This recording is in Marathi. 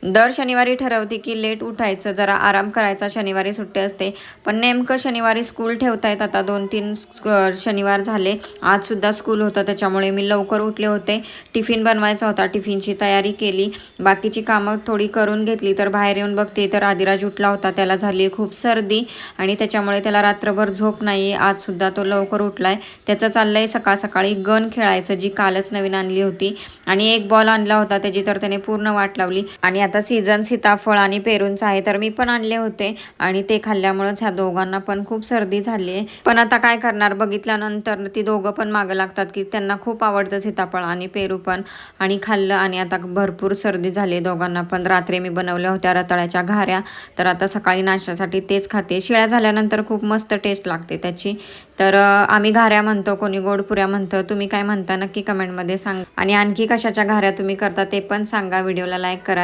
दर शनिवारी ठरवते की लेट उठायचं, जरा आराम करायचा, शनिवारी सुट्टी असते. पण नेमकं शनिवारी स्कूल ठेवतायत. आता 2-3 शनिवार झाले. आजसुद्धा स्कूल होतं, त्याच्यामुळे मी लवकर उठले होते. टिफिन बनवायचा होता, टिफिनची तयारी केली, बाकीची कामं थोडी करून घेतली. तर बाहेर येऊन बघते तर आदिराज उठला होता. त्याला झाली खूप सर्दी आणि त्याच्यामुळे त्याला रात्रभर झोप नाही आहे. आजसुद्धा तो लवकर उठला आहे. त्याचं चाललं आहे सकाळ सकाळी गन खेळायचं, जी कालच नवीन आणली होती, आणि एक बॉल आणला होता त्याची, तर त्याने पूर्ण वाट लावली. आणि आता सीझन सीताफळ आणि पेरूंचा आहे, तर मी पण आणले होते आणि ते खाल्ल्यामुळेच ह्या दोघांना पण खूप सर्दी झाली आहे. पण आता काय करणार, बघितल्यानंतर ती दोघं पण मागं लागतात की त्यांना खूप आवडतं सीताफळ आणि पेरू पण, आणि खाल्लं आणि आता भरपूर सर्दी झाली दोघांना पण. रात्री मी बनवल्या होत्या रताळ्याच्या घाऱ्या, तर आता सकाळी नाश्त्यासाठी तेच खाते. शिळ्या झाल्यानंतर खूप मस्त टेस्ट लागते त्याची. तर आम्ही घाऱ्या म्हणतो, कोणी गोडपुऱ्या म्हणतं. तुम्ही काय म्हणता नक्की कमेंटमध्ये सांगा, आणि आणखी कशाच्या घाऱ्या तुम्ही करता ते पण सांगा. व्हिडिओला लाईक करा.